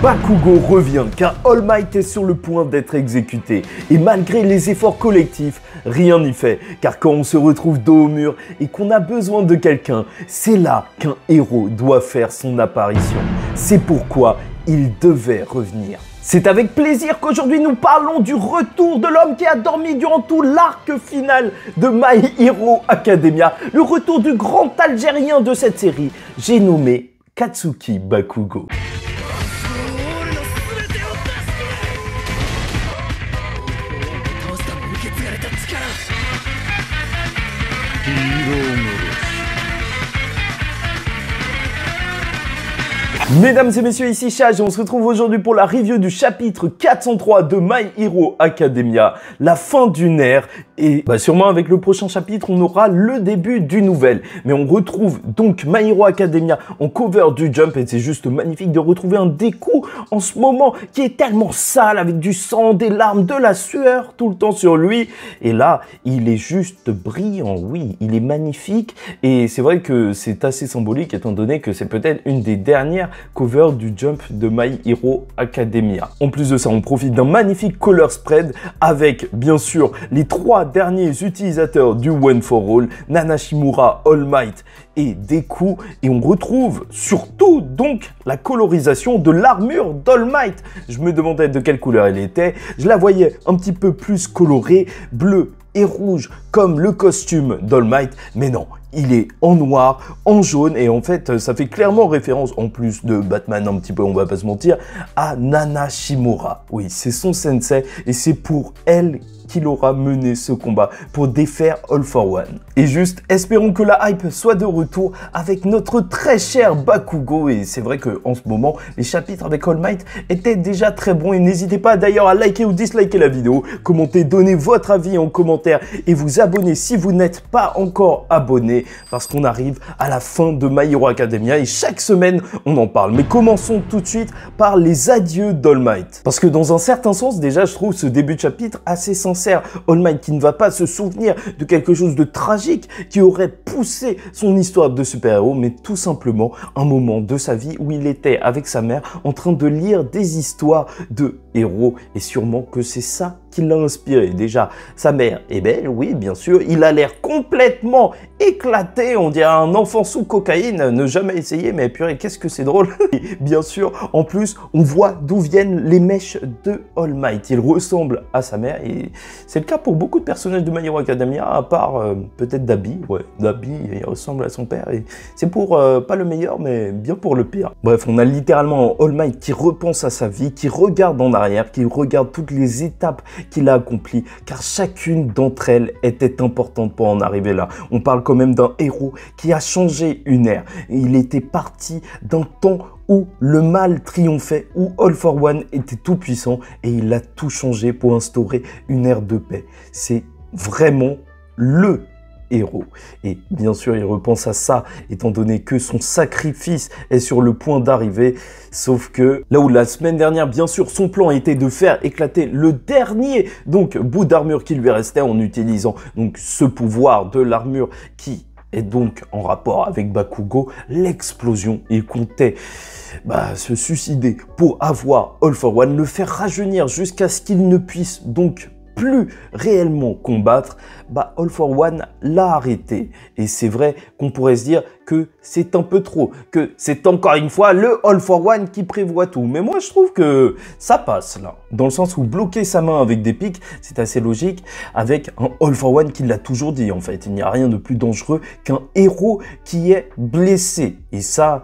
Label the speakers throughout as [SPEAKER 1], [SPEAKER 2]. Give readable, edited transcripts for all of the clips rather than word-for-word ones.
[SPEAKER 1] Bakugo revient car All Might est sur le point d'être exécuté. Et malgré les efforts collectifs, rien n'y fait. Car quand on se retrouve dos au mur et qu'on a besoin de quelqu'un, c'est là qu'un héros doit faire son apparition. C'est pourquoi il devait revenir. C'est avec plaisir qu'aujourd'hui nous parlons du retour de l'homme qui a dormi durant tout l'arc final de My Hero Academia. Le retour du grand Algérien de cette série, j'ai nommé Katsuki Bakugo. Mesdames et messieurs, ici Chage et on se retrouve aujourd'hui pour la review du chapitre 403 de My Hero Academia, la fin d'une ère. Et sûrement avec le prochain chapitre, on aura le début du nouvel. Mais on retrouve donc My Hero Academia en cover du Jump et c'est juste magnifique de retrouver un Deku en ce moment qui est tellement sale avec du sang, des larmes, de la sueur tout le temps sur lui. Et là, il est juste brillant, oui, il est magnifique. Et c'est vrai que c'est assez symbolique étant donné que c'est peut-être une des dernières cover du Jump de My Hero Academia. En plus de ça, on profite d'un magnifique color spread avec bien sûr les trois derniers utilisateurs du One for All, Nana Shimura, All Might et Deku, et on retrouve surtout donc la colorisation de l'armure d'All Might. Je me demandais de quelle couleur elle était, je la voyais un petit peu plus colorée, bleu et rouge comme le costume d'All Might, mais non, il est en noir, en jaune, et en fait, ça fait clairement référence, en plus de Batman un petit peu, on va pas se mentir, à Nana Shimura. Oui, c'est son sensei, et c'est pour elle qu'il aura mené ce combat pour défaire All for One. Et juste, espérons que la hype soit de retour avec notre très cher Bakugo. Et c'est vrai que en ce moment, les chapitres avec All Might étaient déjà très bons. Et n'hésitez pas d'ailleurs à liker ou disliker la vidéo, commenter, donner votre avis en commentaire et vous abonner si vous n'êtes pas encore abonné, parce qu'on arrive à la fin de My Hero Academia et chaque semaine on en parle. Mais commençons tout de suite par les adieux d'All Might. Parce que dans un certain sens, déjà, je trouve ce début de chapitre assez sincère. All Might qui ne va pas se souvenir de quelque chose de tragique qui aurait poussé son histoire de super-héros, mais tout simplement un moment de sa vie où il était avec sa mère en train de lire des histoires de héros, et sûrement que c'est ça qui l'a inspiré. Déjà, sa mère est belle, oui, bien sûr, il a l'air complètement éclaté, on dirait un enfant sous cocaïne, ne jamais essayer, mais purée, qu'est-ce que c'est drôle. Et bien sûr, en plus, on voit d'où viennent les mèches de All Might, il ressemble à sa mère, et c'est le cas pour beaucoup de personnages de My Hero Academia, à part peut-être Dabi. Ouais, Dabi, il ressemble à son père, et c'est pour pas le meilleur, mais bien pour le pire. Bref, on a littéralement All Might qui repense à sa vie, qui regarde en arrière, qui regarde toutes les étapes qu'il a accomplies, car chacune d'entre elles était importante pour en arriver là. On parle quand même d'un héros qui a changé une ère. Il était parti d'un temps où le mal triomphait, où All for One était tout puissant, et il a tout changé pour instaurer une ère de paix. C'est vraiment le héros. Et bien sûr, il repense à ça, étant donné que son sacrifice est sur le point d'arriver. Sauf que là où la semaine dernière, bien sûr, son plan était de faire éclater le dernier bout d'armure qui lui restait en utilisant donc ce pouvoir de l'armure qui est donc en rapport avec Bakugo, l'explosion. Il comptait se suicider pour avoir All for One, le faire rajeunir jusqu'à ce qu'il ne puisse donc plus réellement combattre. All for One l'a arrêté. Et c'est vrai qu'on pourrait se dire que c'est un peu trop, que c'est encore une fois le All for One qui prévoit tout. Mais moi, je trouve que ça passe là. Dans le sens où bloquer sa main avec des pics, c'est assez logique avec un All for One qui l'a toujours dit en fait. Il n'y a rien de plus dangereux qu'un héros qui est blessé. Et ça,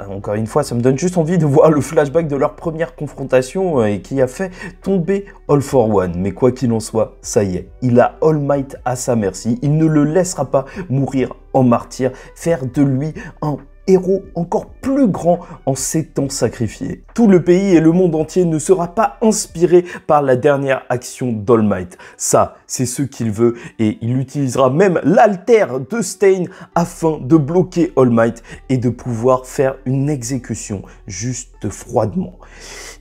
[SPEAKER 1] encore une fois, ça me donne juste envie de voir le flashback de leur première confrontation et qui a fait tomber All for One. Mais quoi qu'il en soit, ça y est, il a All Might à sa merci. Il ne le laissera pas mourir en martyr, faire de lui un héros encore plus grand en s'étant sacrifié. Tout le pays et le monde entier ne sera pas inspiré par la dernière action d'All Might. Ça, c'est ce qu'il veut, et il utilisera même l'alter de Stain afin de bloquer All Might et de pouvoir faire une exécution juste froidement.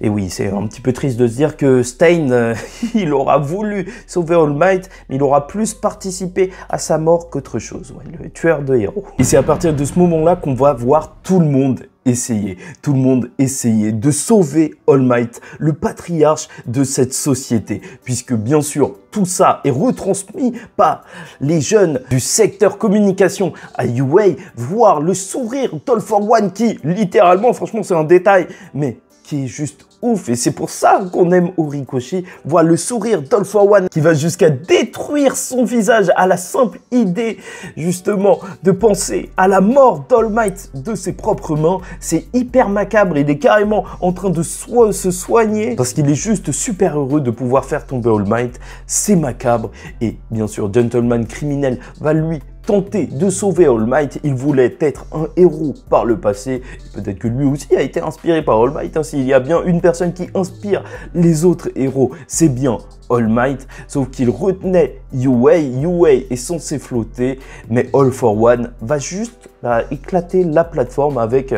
[SPEAKER 1] Et oui, c'est un petit peu triste de se dire que Stein, il aura voulu sauver All Might, mais il aura plus participé à sa mort qu'autre chose. Ouais, le tueur de héros. Et c'est à partir de ce moment-là qu'on va voir tout le monde essayer de sauver All Might, le patriarche de cette société, puisque bien sûr tout ça est retransmis par les jeunes du secteur communication à UA, voir le sourire d'All for One qui littéralement, franchement c'est un détail, mais qui est juste ouf, et c'est pour ça qu'on aime Horikoshi, voir le sourire d'All for One qui va jusqu'à détruire son visage à la simple idée justement de penser à la mort d'All Might de ses propres mains. C'est hyper macabre, il est carrément en train de se soigner parce qu'il est juste super heureux de pouvoir faire tomber All Might. C'est macabre, et bien sûr Gentleman Criminel va lui tenter de sauver All Might. Il voulait être un héros par le passé. Peut-être que lui aussi a été inspiré par All Might. S'il y a bien une personne qui inspire les autres héros, c'est bien All Might. Sauf qu'il retenait UA. UA est censé flotter, mais All for One va juste éclater la plateforme avec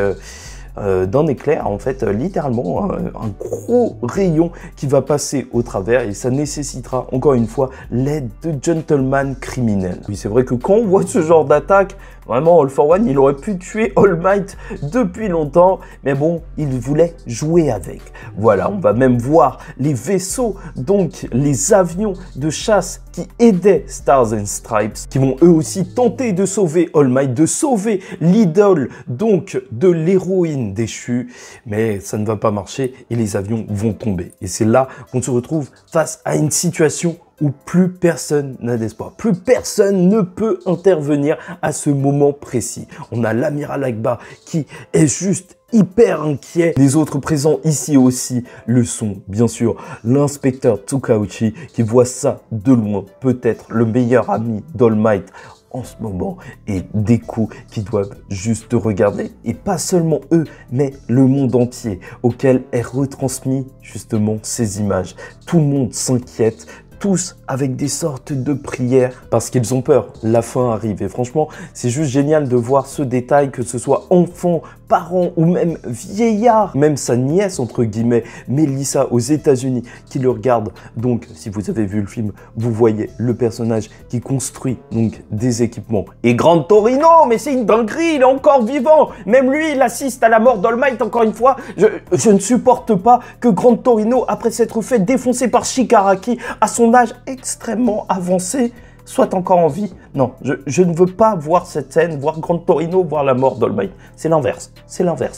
[SPEAKER 1] d'un éclair, en fait, littéralement un gros rayon qui va passer au travers, et ça nécessitera encore une fois l'aide de Gentleman Criminel. Oui, c'est vrai que quand on voit ce genre d'attaque, vraiment All for One, il aurait pu tuer All Might depuis longtemps, mais bon, il voulait jouer avec. Voilà, on va même voir les vaisseaux, donc les avions de chasse qui aidaient Stars and Stripes, qui vont eux aussi tenter de sauver All Might, de sauver l'idole donc de l'héroïne déchue, mais ça ne va pas marcher et les avions vont tomber. Et c'est là qu'on se retrouve face à une situation où plus personne n'a d'espoir, plus personne ne peut intervenir à ce moment précis. On a l'amiral Akbar qui est juste hyper inquiet. Les autres présents ici aussi le sont, bien sûr. L'inspecteur Tsukauchi qui voit ça de loin, peut-être le meilleur ami d'All Might en ce moment, et Deku qui doivent juste regarder, et pas seulement eux, mais le monde entier auquel est retransmis justement ces images. Tout le monde s'inquiète, tous avec des sortes de prières parce qu'ils ont peur. La fin arrive, et franchement, c'est juste génial de voir ce détail, que ce soit enfants, parents ou même vieillards, même sa nièce entre guillemets, Melissa aux États-Unis, qui le regarde. Donc, si vous avez vu le film, vous voyez le personnage qui construit donc des équipements. Et Grand Torino, mais c'est une dinguerie, il est encore vivant. Même lui, il assiste à la mort d'All Might encore une fois. Je ne supporte pas que Grand Torino, après s'être fait défoncer par Shigaraki à son âge extrêmement avancé, soit encore en vie. Non, je ne veux pas voir cette scène, voir Grand Torino, voir la mort d'All Might. C'est l'inverse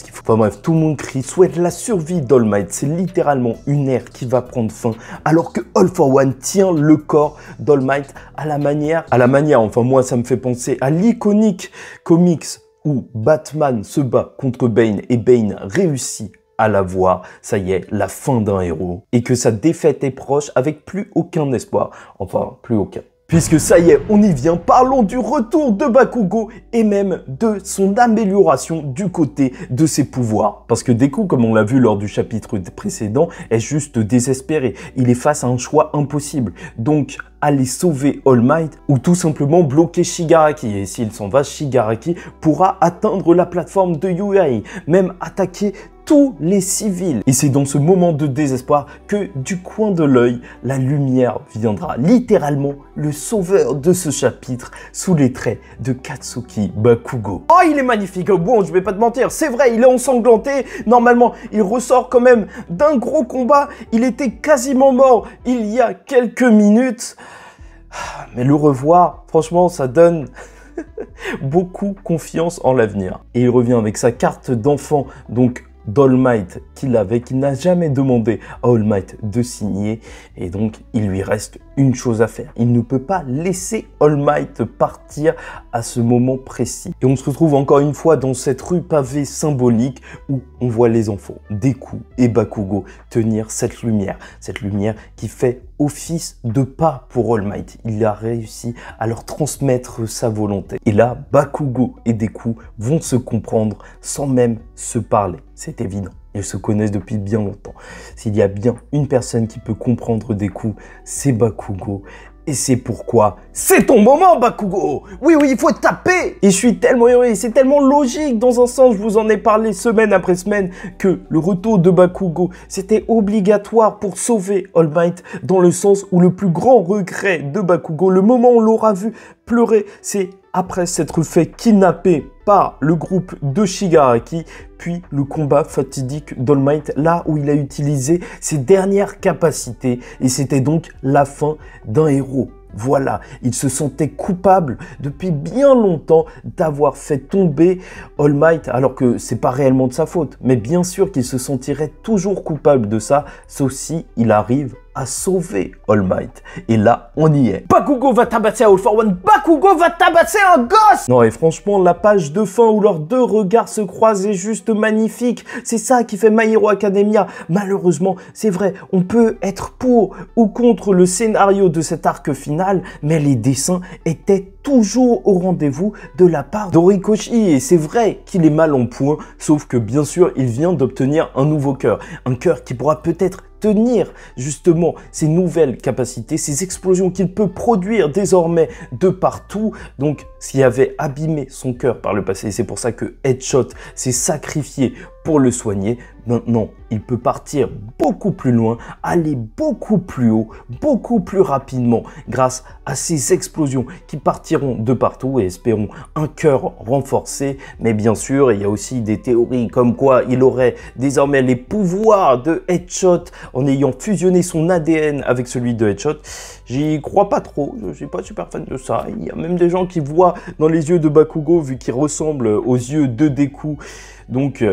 [SPEAKER 1] qu'il faut. Enfin bref, tout le monde crie, souhaite la survie d'All Might. C'est littéralement une ère qui va prendre fin, alors que All for One tient le corps d'All Might à la manière, enfin moi ça me fait penser à l'iconique comics où Batman se bat contre Bane et Bane réussit à la voir. Ça y est, la fin d'un héros, et que sa défaite est proche avec plus aucun espoir, enfin plus aucun. Puisque ça y est, on y vient, parlons du retour de Bakugo et même de son amélioration du côté de ses pouvoirs. Parce que Deku, comme on l'a vu lors du chapitre précédent, est juste désespéré. Il est face à un choix impossible. Donc, aller sauver All Might ou tout simplement bloquer Shigaraki. Et s'il s'en va, Shigaraki pourra atteindre la plateforme de UA, même attaquer tous les civils. Et c'est dans ce moment de désespoir que du coin de l'œil, la lumière viendra. Littéralement, le sauveur de ce chapitre sous les traits de Katsuki Bakugo. Oh, il est magnifique. Bon, je vais pas te mentir, c'est vrai, il est ensanglanté. Normalement, il ressort quand même d'un gros combat. Il était quasiment mort il y a quelques minutes. Mais le revoir, franchement, ça donne beaucoup confiance en l'avenir. Et il revient avec sa carte d'enfant, donc d'All Might qu'il avait, qu'il n'a jamais demandé à All Might de signer, et donc il lui reste une chose à faire. Il ne peut pas laisser All Might partir à ce moment précis. Et on se retrouve encore une fois dans cette rue pavée symbolique où on voit les enfants, Deku et Bakugo, tenir cette lumière qui fait office de pas pour All Might. Il a réussi à leur transmettre sa volonté. Et là, Bakugo et Deku vont se comprendre sans même se parler. C'est évident. Ils se connaissent depuis bien longtemps. S'il y a bien une personne qui peut comprendre Deku, c'est Bakugo. Et c'est pourquoi c'est ton moment, Bakugo. Oui, il faut taper. Et je suis tellement heureux, c'est tellement logique dans un sens, je vous en ai parlé semaine après semaine, que le retour de Bakugo, c'était obligatoire pour sauver All Might, dans le sens où le plus grand regret de Bakugo, le moment où on l'aura vu pleurer, c'est après s'être fait kidnapper par le groupe de Shigaraki, puis le combat fatidique d'All Might, là où il a utilisé ses dernières capacités, et c'était donc la fin d'un héros. Voilà, il se sentait coupable depuis bien longtemps d'avoir fait tomber All Might, alors que c'est pas réellement de sa faute. Mais bien sûr qu'il se sentirait toujours coupable de ça, sauf si il arrive à sauver All Might. Et là, on y est. Bakugo va tabasser All for One. Bakugo va tabasser un gosse. Non, et franchement, la page de fin où leurs deux regards se croisent est juste magnifique. C'est ça qui fait My Hero Academia. Malheureusement, c'est vrai, on peut être pour ou contre le scénario de cet arc final, mais les dessins étaient toujours au rendez-vous de la part d'Horikoshi. Et c'est vrai qu'il est mal en point, sauf que bien sûr, il vient d'obtenir un nouveau cœur. Un cœur qui pourra peut-être tenir justement ces nouvelles capacités, ces explosions qu'il peut produire désormais de partout. Donc, ce qui avait abîmé son cœur par le passé, c'est pour ça que Headshot s'est sacrifié pour le soigner. Maintenant, il peut partir beaucoup plus loin, aller beaucoup plus haut, beaucoup plus rapidement grâce à ces explosions qui partiront de partout et espérons un cœur renforcé. Mais bien sûr, il y a aussi des théories comme quoi il aurait désormais les pouvoirs de Headshot en ayant fusionné son ADN avec celui de Headshot. J'y crois pas trop, je suis pas super fan de ça. Il y a même des gens qui voient dans les yeux de Bakugo, vu qu'il ressemble aux yeux de Deku, donc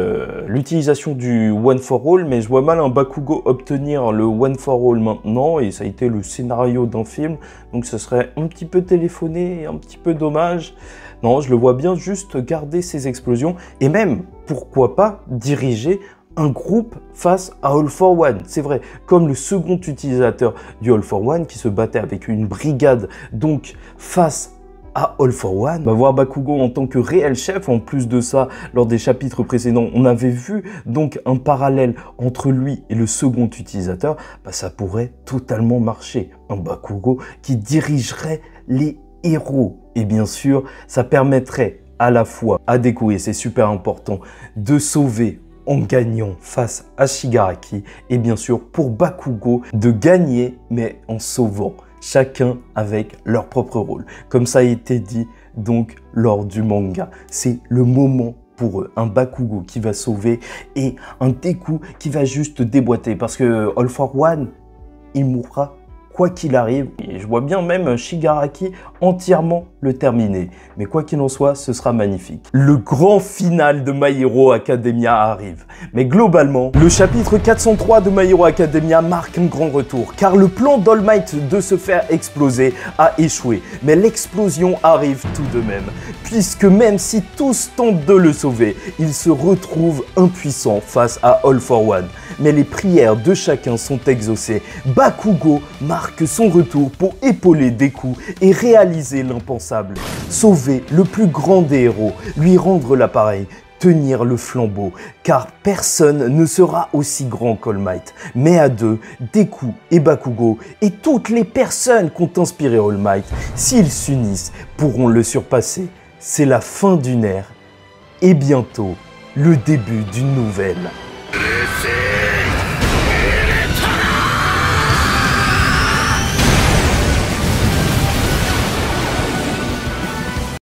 [SPEAKER 1] l'utilisation du One for All, mais je vois mal un Bakugo obtenir le One for All maintenant, et ça a été le scénario d'un film, donc ce serait un petit peu téléphoné et un petit peu dommage. Non, je le vois bien juste garder ses explosions, et même, pourquoi pas, diriger un groupe face à All for One. C'est vrai, comme le second utilisateur du All for One qui se battait avec une brigade, donc face à All for One, va voir Bakugo en tant que réel chef. En plus de ça, lors des chapitres précédents, on avait vu donc un parallèle entre lui et le second utilisateur. Ça pourrait totalement marcher. Un Bakugo qui dirigerait les héros. Et bien sûr, ça permettrait à la fois à Deku, et c'est super important, de sauver en gagnant face à Shigaraki, et bien sûr pour Bakugo de gagner mais en sauvant, chacun avec leur propre rôle. Comme ça a été dit donc lors du manga, c'est le moment pour eux, un Bakugo qui va sauver et un Deku qui va juste déboîter, parce que All for One, il mourra quoi qu'il arrive, et je vois bien même Shigaraki entièrement le terminer. Mais quoi qu'il en soit, ce sera magnifique. Le grand final de My Hero Academia arrive. Mais globalement, le chapitre 403 de My Hero Academia marque un grand retour, car le plan d'All Might de se faire exploser a échoué. Mais l'explosion arrive tout de même, puisque même si tous tentent de le sauver, il se retrouve impuissant face à All for One. Mais les prières de chacun sont exaucées. Bakugo marque son retour pour épauler Deku et réaliser l'impensable. Sauver le plus grand des héros, lui rendre l'appareil, tenir le flambeau, car personne ne sera aussi grand qu'All Might. Mais à deux, Deku et Bakugo et toutes les personnes qui ont inspiré All Might, s'ils s'unissent, pourront le surpasser. C'est la fin d'une ère et bientôt le début d'une nouvelle.